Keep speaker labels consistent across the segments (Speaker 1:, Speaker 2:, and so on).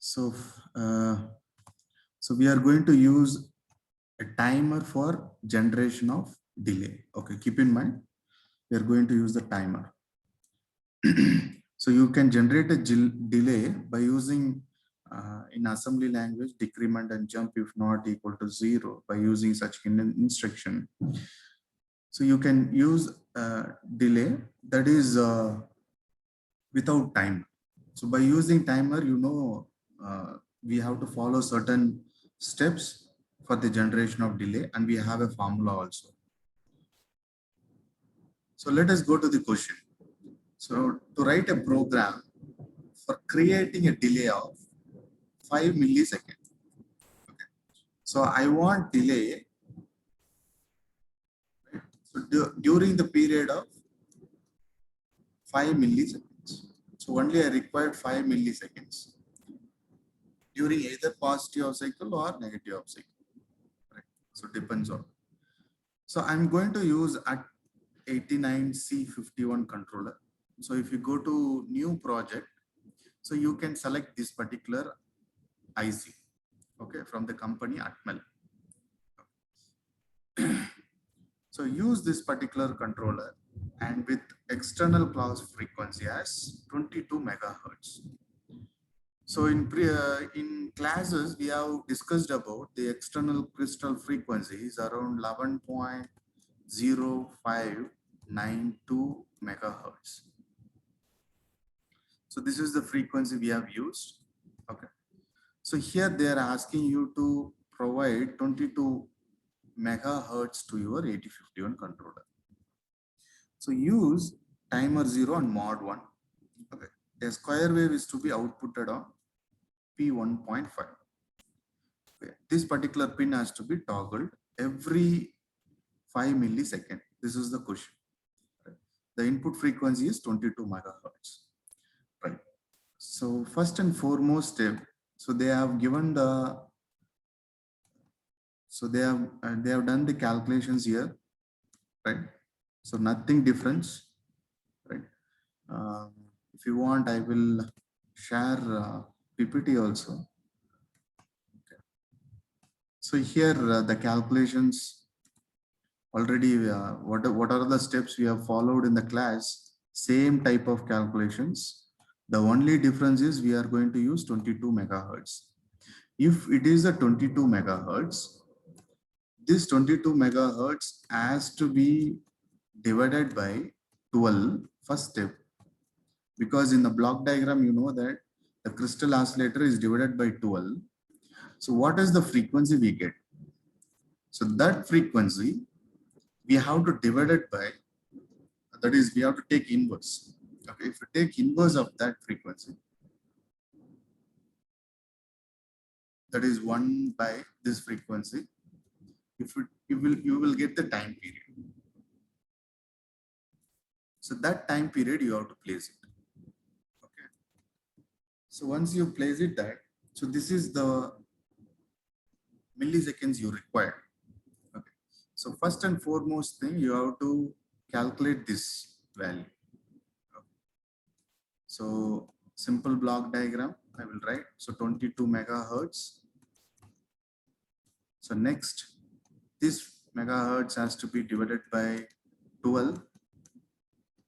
Speaker 1: So, uh, so we are going to use a timer for generation of delay. Okay, keep in mind, we are going to use the timer. So you can generate a delay by using in assembly language decrement and jump if not equal to 0 by using such instruction. So you can use delay that is without time. So by using timer, we have to follow certain steps for the generation of delay, and we have a formula also. So let us go to the question. So to write a program for creating a delay of 5 milliseconds. Okay. So I want delay, right? So during the period of 5 milliseconds. So only I required 5 milliseconds during either positive of cycle or negative of cycle. Right? So depends on. So I'm going to use at 89C51 controller. So if you go to new project, so you can select this particular IC, okay, from the company Atmel. So use this particular controller and with external clock frequency as 22 megahertz. So in classes, we have discussed about the external crystal frequency is around 11.0592 megahertz. So this is the frequency we have used. Okay. So here they are asking you to provide 22 megahertz to your 8051 controller. So use timer 0 and mod 1. Okay. The square wave is to be outputted on P1.5. Okay. This particular pin has to be toggled every 5 milliseconds. This is the question. Right. The input frequency is 22 megahertz. Right. So first and foremost step. So they have given the. So they have done the calculations here, right? So nothing difference, right? If you want, I will share PPT also. Okay. So here the calculations already. What are the steps we have followed in the class? Same type of calculations. The only difference is we are going to use 22 megahertz. If it is a 22 megahertz, this 22 megahertz has to be divided by 12 first step, because in the block diagram you know that the crystal oscillator is divided by 12. So what is the frequency we get? So that frequency we have to divide it by, that is we have to take inverse. Okay, if you take inverse of that frequency, that is 1 by this frequency, you will get the time period. So that time period you have to place it. Okay. So once you place it that, so this is the milliseconds you require. Okay. So first and foremost thing, you have to calculate this value. Okay. So simple block diagram I will write. So 22 megahertz. So next, this megahertz has to be divided by 12.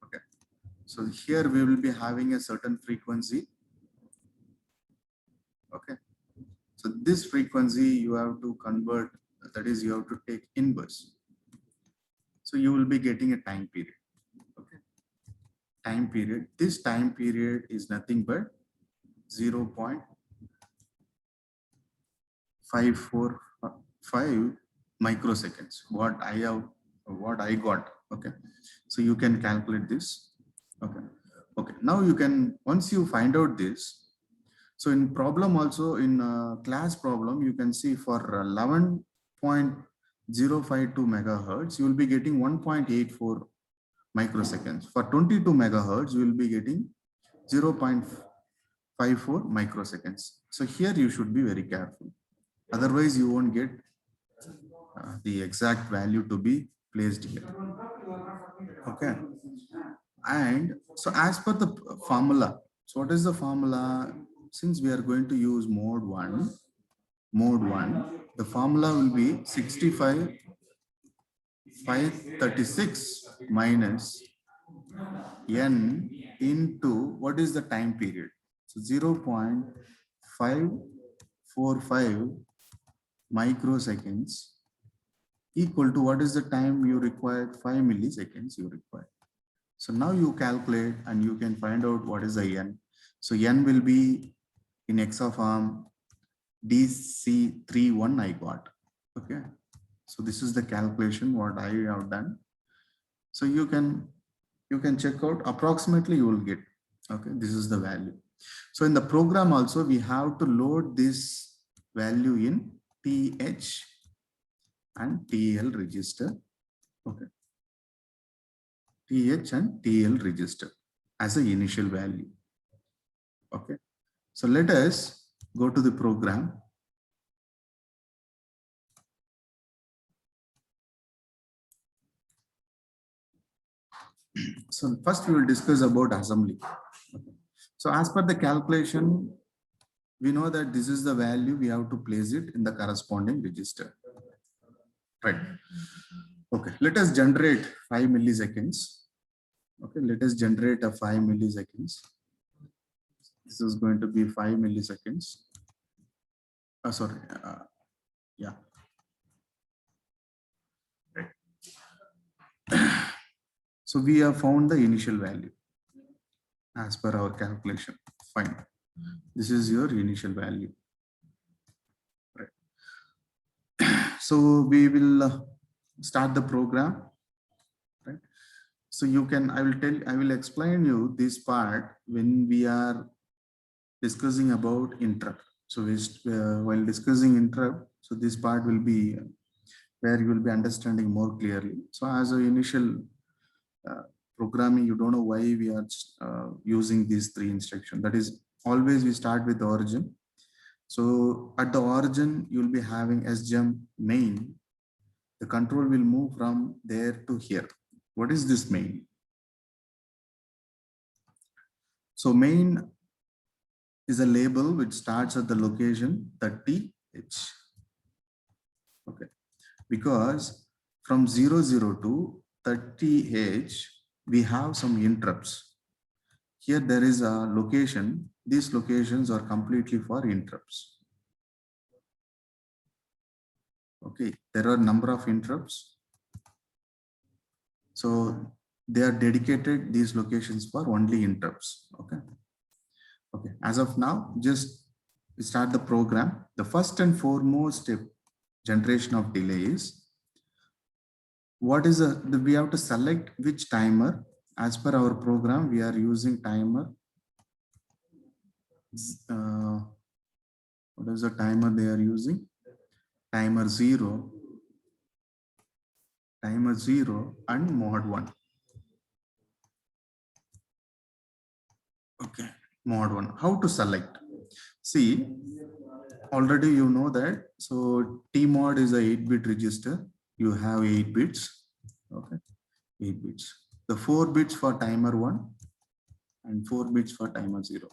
Speaker 1: Okay. So here we will be having a certain frequency. Okay. So this frequency you have to convert, that is you have to take inverse. So you will be getting a time period. Okay. Time period. This time period is nothing but 0.545 microseconds. What I got. Okay. So you can calculate this. Okay. Okay. Now you can, once you find out this, so in problem also, in class problem, you can see for 11.052 megahertz, you will be getting 1.84 microseconds. For 22 megahertz, you will be getting 0.54 microseconds. So here you should be very careful. Otherwise, you won't get the exact value to be placed here. Okay. And so as per the formula, so what is the formula? since we are going to use mode 1, the formula will be 65,536 minus n into what is the time period? So 0.545 microseconds equal to what is the time you required? 5 milliseconds you require. So now you calculate and you can find out what is the n. So n will be in exaform DC31 I got. Okay. So this is the calculation what I have done. So you can check out approximately you will get. Okay. This is the value. So in the program also we have to load this value in TH and TL register. Okay. TH and TL register as an initial value. Okay. So let us go to the program. So first we will discuss about assembly. Okay. So as per the calculation, we know that this is the value we have to place it in the corresponding register. Right. Okay. Let us generate 5 milliseconds. Okay. Let us generate a 5 milliseconds. This is going to be 5 milliseconds. Sorry. Yeah. Right. So we have found the initial value as per our calculation. Fine. This is your initial value. Right. So we will start the program. Right. So you can, I will explain you this part when we are discussing about interrupt. So while discussing interrupt, so this part will be where you will be understanding more clearly. So as an initial programming, you don't know why we are using these 3 instructions. That is, always we start with the origin. So at the origin, you will be having SGEM main. The control will move from there to here. What is this main? So main is a label which starts at the location 30H. Okay, because from 00 to 30H, we have some interrupts. Here there is a location. These locations are completely for interrupts. Okay, there are a number of interrupts. So they are dedicated, these locations, for only interrupts. Okay. Okay, as of now, just start the program. The first and foremost step, generation of delay, is what is we have to select which timer. As per our program, we are using timer. What is the timer they are using? Timer 0, and mod 1. Okay, mod 1. How to select? See, already you know that. So T mod is a 8-bit register. You have 8 bits. Okay, 8 bits. The 4 bits for timer 1 and 4 bits for timer 0.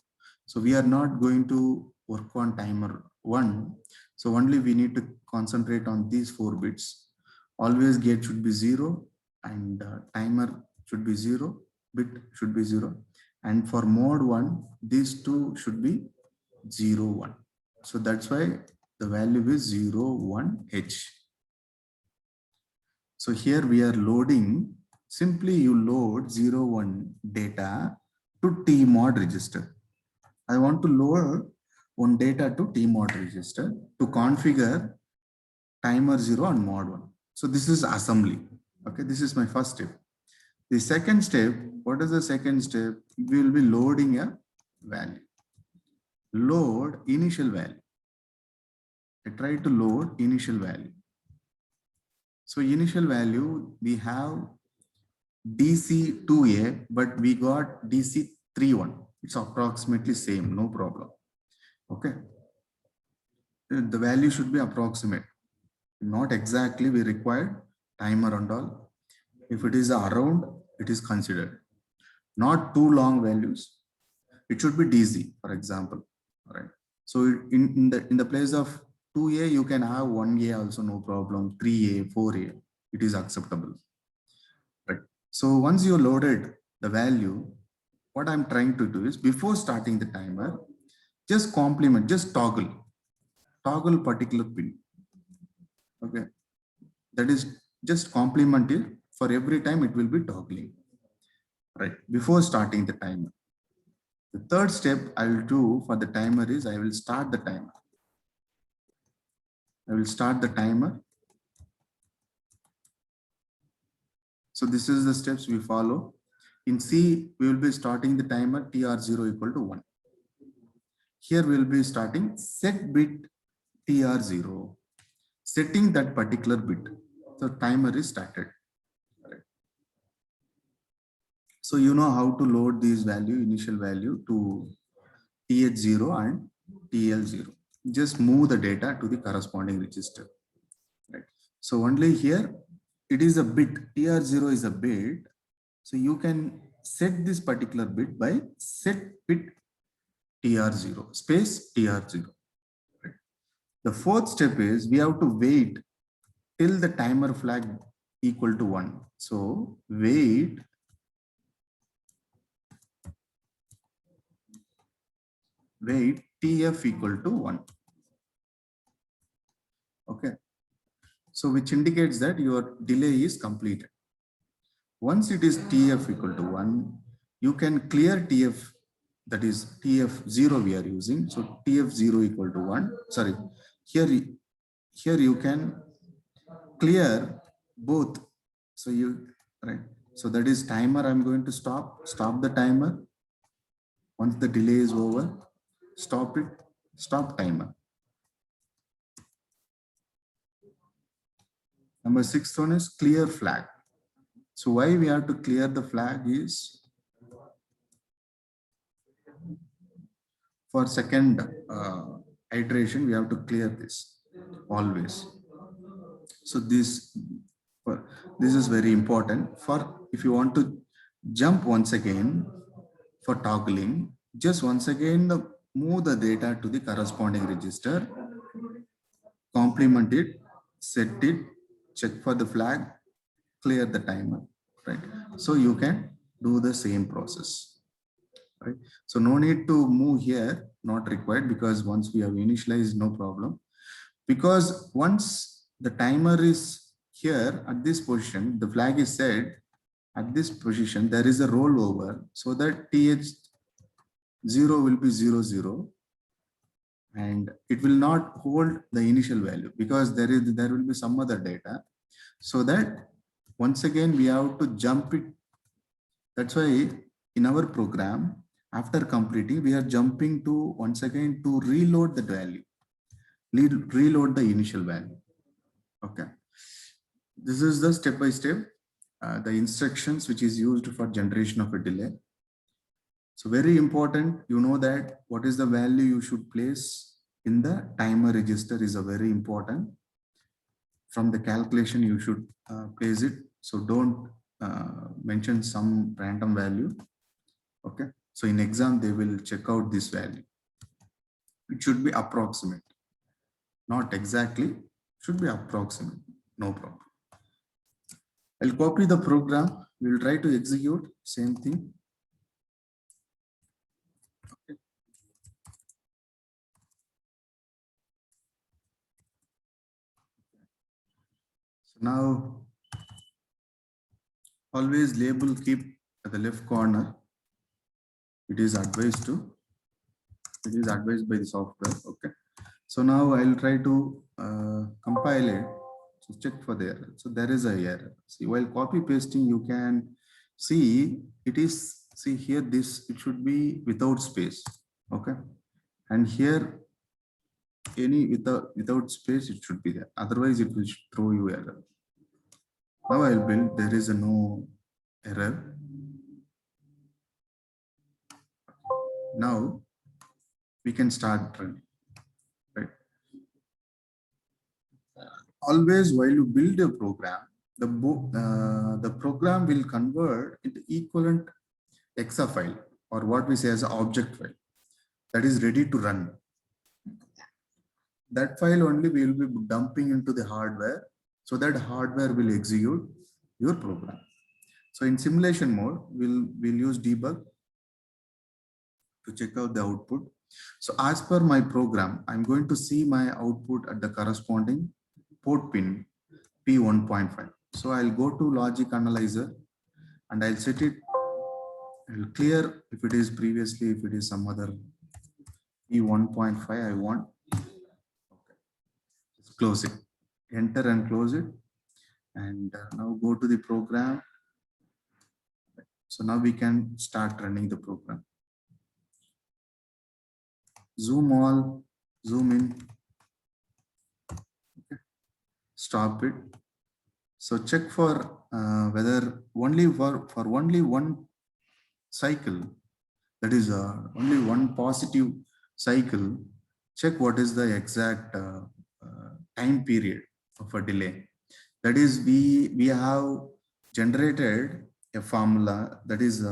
Speaker 1: So we are not going to work on timer 1. So only we need to concentrate on these 4 bits. Always gate should be 0 and timer should be 0, bit should be 0. And for mode 1, these two should be 0, 1. So that's why the value is 0, 1, H. So here we are loading, simply you load 0, 1 data to T mod register. I want to load one data to T mod register to configure timer 0 and mod 1. So this is assembly. Okay, this is my first step. The second step, what is the second step? We will be loading a value. Load initial value. I try to load initial value. So initial value, we have DC2A, but we got DC31. It's approximately same, no problem. Okay. The value should be approximate. Not exactly we required timer and all. If it is around, it is considered. Not too long values. It should be DC, for example. right? So in the place of 2a, you can have 1a also, no problem. 3a, 4a, it is acceptable, right? So once you loaded the value, what I'm trying to do is before starting the timer, just complement, just toggle particular pin. Okay, that is just complement it. For every time it will be toggling, right? Before starting the timer. The third step I will do for the timer is I will start the timer. I will start the timer. So this is the steps we follow. In C, we will be starting the timer TR0 equal to 1. Here we will be starting set bit TR0, setting that particular bit. So timer is started. So you know how to load these value, initial value to TH0 and TL0. Just move the data to the corresponding register. Right. So only here it is a bit, TR0 is a bit. So you can set this particular bit by set bit TR0 space TR0. Right. The fourth step is we have to wait till the timer flag equal to 1. So wait TF equal to 1. Okay. So which indicates that your delay is completed. Once it is TF equal to 1, you can clear TF, that is TF0 we are using. So TF0 equal to 1. Sorry, here you can clear both. So you, right. So that is timer. I'm going to stop the timer. Once the delay is over, stop it, stop timer. Number 6 one is clear flag. So why we have to clear the flag is for second iteration, we have to clear this always. So this is very important. For if you want to jump once again for toggling, just once again move the data to the corresponding register, complement it, set it, check for the flag, clear the timer, right? So you can do the same process, right? So no need to move here, not required, because once we have initialized, no problem. Because once the timer is here at this position, the flag is set at this position, there is a rollover so that TH0 will be 00 and it will not hold the initial value because there will be some other data. So that once again we have to jump it. That's why in our program, after completing, we are jumping to once again to reload the value, reload the initial value. Okay. This is the step by step, the instructions which is used for generation of a delay. So very important, you know that what is the value you should place in the timer register is a very important. From the calculation, you should place it. So don't mention some random value. Okay. So in exam, they will check out this value. It should be approximate, not exactly, should be approximate, no problem. I'll copy the program. We'll try to execute same thing. Okay. So now always label keep at the left corner. It is advised by the software. Okay. So now I'll try to compile it. So check for the error. So there is a error. See, while copy pasting, you can see it is, see here, this, it should be without space. Okay. And here, any without space, it should be there. Otherwise, it will throw you error. Now I'll build, there is a no error. Now we can start running. Right. Always while you build a program, the program will convert into equivalent exa file, or what we say as an object file, that is ready to run. that file only we will be dumping into the hardware, so that hardware will execute your program. So in simulation mode, we'll use debug to check out the output. So as per my program, I'm going to see my output at the corresponding port pin P1.5. So I'll go to logic analyzer and I'll set it. I'll clear if it is previously, if it is some other P1.5 I want. Okay. Just close it. Enter and close it. And now go to the program. So now we can start running the program. Zoom all, zoom in. Okay. Stop it. So check for whether only for only one cycle, that is only one positive cycle, check what is the exact time period of a delay. That is, we have generated a formula, that is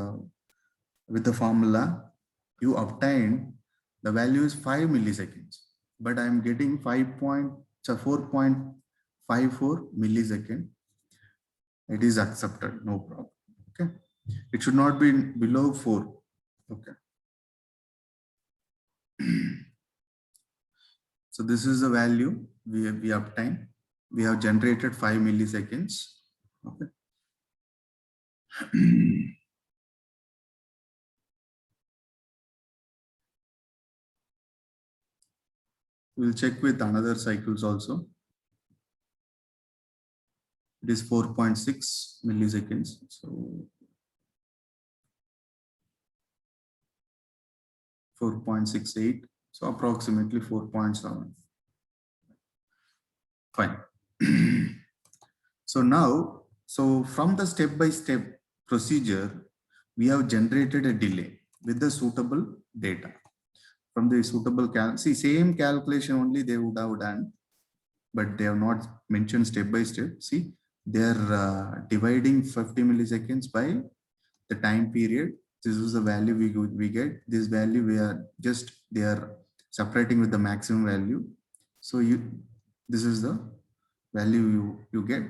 Speaker 1: with the formula you obtained the value is 5 milliseconds, but I am getting 4.54 millisecond. It is accepted, no problem. Okay, it should not be below 4. Okay. So this is the value we obtained. We have generated 5 milliseconds. Okay. We'll check with another cycles also. It is 4.6 milliseconds. So 4.68. So approximately 4.7. Fine. So now, so from the step-by-step procedure, we have generated a delay with the suitable data. From the suitable same calculation only they would have done, but they have not mentioned step by step. See, they are dividing 50 milliseconds by the time period. This is the value we get. This value they are separating with the maximum value. So this is the value you get,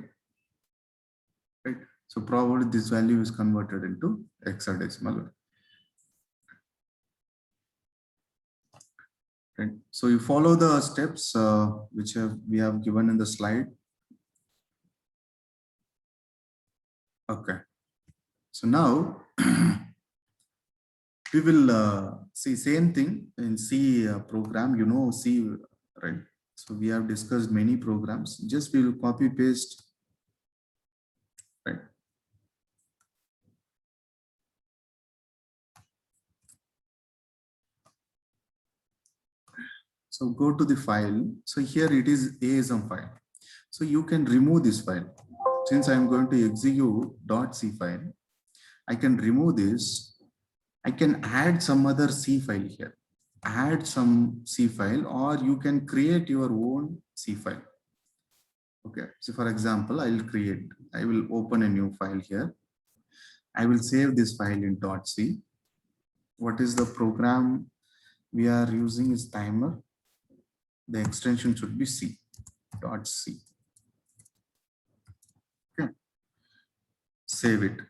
Speaker 1: right? So probably this value is converted into hexadecimal. Right. So you follow the steps which we have given in the slide. Okay. So now we will see same thing in C program. You know C, right? So we have discussed many programs. Just we will copy paste, right? So go to the file. So here it is ASM file. So you can remove this file. Since I am going to execute .c file, I can remove this. I can add some other C file here. Add some C file, or you can create your own C file. Okay. So for example, I will open a new file here. I will save this file in .c. What is the program we are using is timer. The extension should be C. .c. Okay. Save it.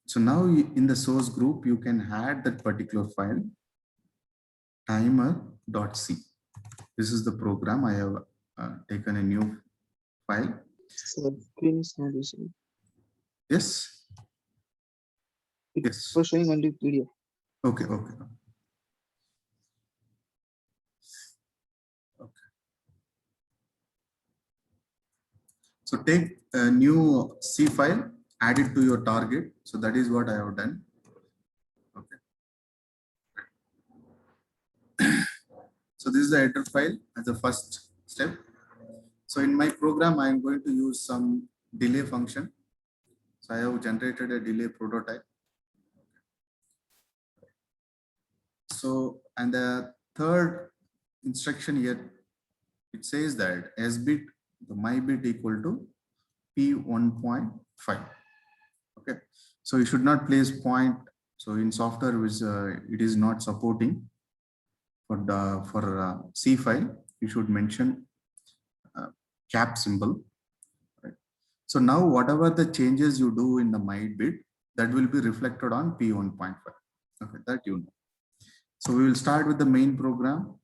Speaker 1: So now in the source group, you can add that particular file, timer.c. This is the program. I have taken a new file.
Speaker 2: Screen is not visible.
Speaker 1: Yes.
Speaker 2: It's showing only PDF.
Speaker 1: Okay. Okay. Okay. So take a new C file, add it to your target. So that is what I have done. Okay. So this is the header file as the first step. So in my program, I am going to use some delay function. So I have generated a delay prototype. So, and the third instruction here, it says that S bit, the my bit equal to P1.5. Okay. So you should not place point. So in software, which it is not supporting for C file, you should mention cap symbol. Right? So now whatever the changes you do in the might bit, that will be reflected on P1.5. Okay, that you know. So we will start with the main program.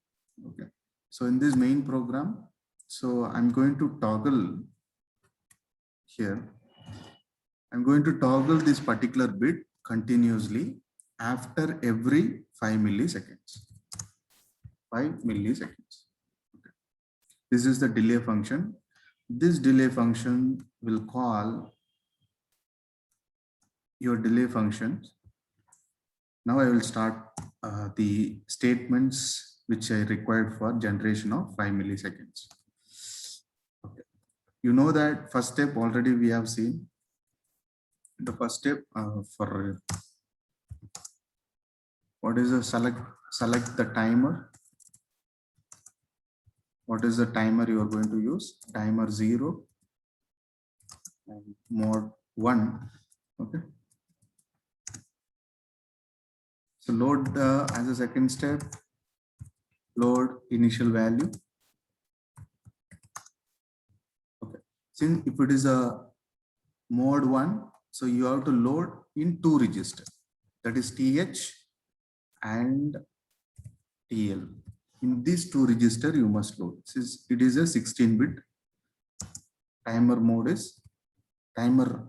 Speaker 1: Okay. So in this main program, so I'm going to toggle here. I'm going to toggle this particular bit continuously after every 5 milliseconds. 5 milliseconds. Okay. This is the delay function. This delay function will call your delay functions. Now I will start the statements which I required for generation of 5 milliseconds. Okay. You know that first step already we have seen. The first step for what is the select the timer. What is the timer you are going to use? Timer 0 and mode 1. Okay. So load as a second step, load initial value. Okay. Since if it is a mode 1, so you have to load in 2 registers, that is TH and TL. In these 2 registers you must load. Since it is a 16-bit, timer mode is timer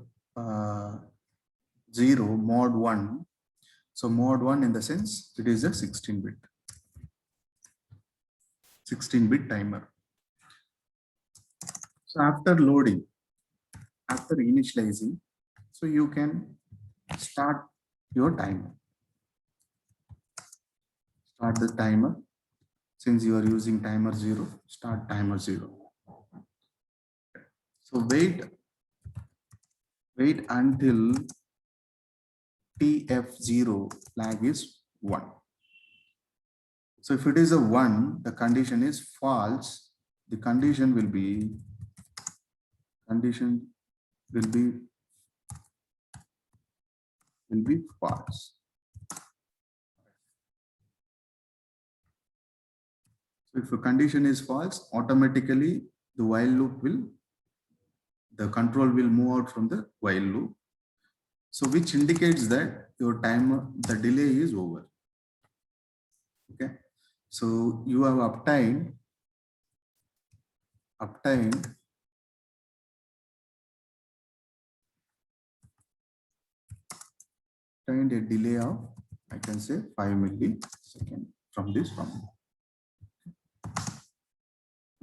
Speaker 1: 0, mode 1. So mode 1 in the sense it is a 16-bit timer. So after loading, after initializing, so you can start your timer. Start the timer. Since you are using timer 0, start timer 0. So wait until TF0 flag is 1. So if it is a 1, the condition is false. The condition will be false. So if a condition is false, automatically the while loop the control will move out from the while loop. So which indicates that your timer, the delay is over. Okay. So you have obtained a delay of, I can say 5 milliseconds from this one.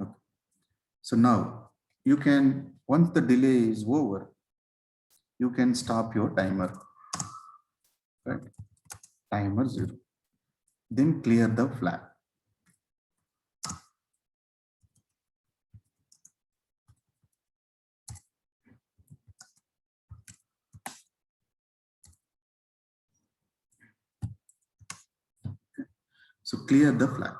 Speaker 1: Okay. So now you can, once the delay is over, you can stop your timer, right? Timer 0. Then clear the flag. So clear the flag.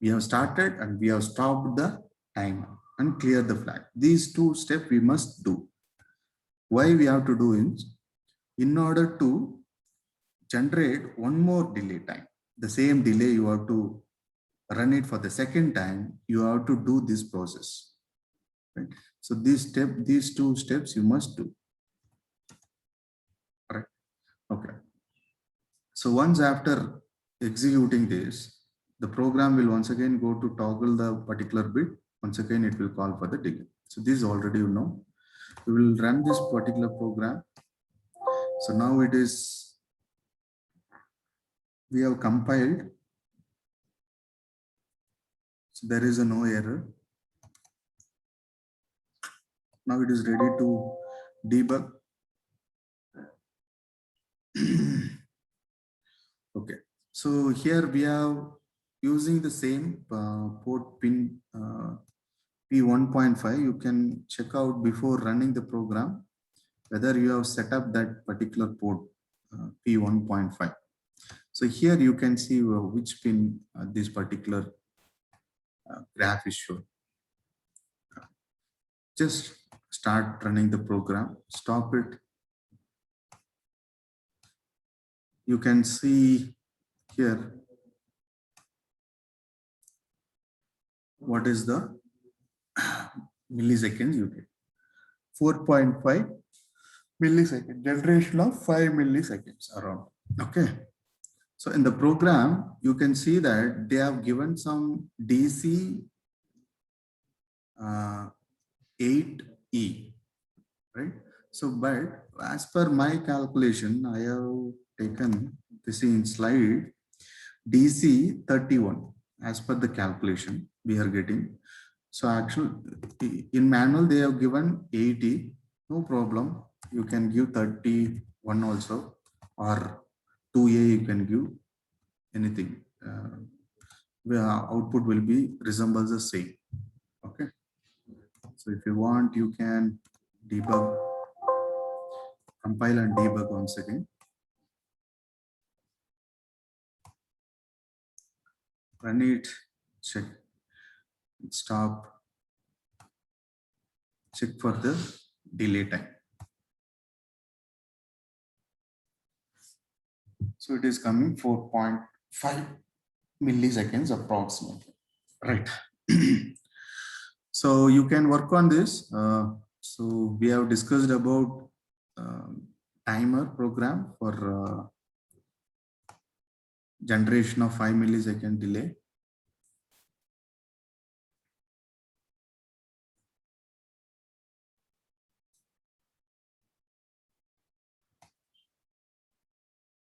Speaker 1: We have started and we have stopped the timer and clear the flag. These 2 steps we must do. Why we have to do is, in order to generate one more delay time, the same delay you have to run it for the second time, you have to do this process. Right? So these 2 steps you must do. Right? Okay. So once after executing this, the program will once again go to toggle the particular bit. Once again, it will call for the delay. So this already you know. We will run this particular program. So now it is, we have compiled. So there is no error. Now it is ready to debug. Okay. So here we are using the same port pin P1.5. You can check out before running the program whether you have set up that particular port P1.5. So here you can see which pin this particular graph is shown. Just start running the program, stop it. You can see here what is the milliseconds you get. 4.5 millisecond, generation of 5 milliseconds around. Okay. So in the program, you can see that they have given some DC 8E, right? So, but as per my calculation, I have taken this in slide DC 31 as per the calculation we are getting. So actually in manual they have given 80, no problem. You can give 31 also, or 2A you can give anything. Where output will be resembles the same. Okay. So if you want, you can debug, compile and debug once again. Run it, check, stop, check for the delay time. So it is coming 4.5 milliseconds approximately, right? So you can work on this. So we have discussed about timer program for generation of 5 millisecond delay.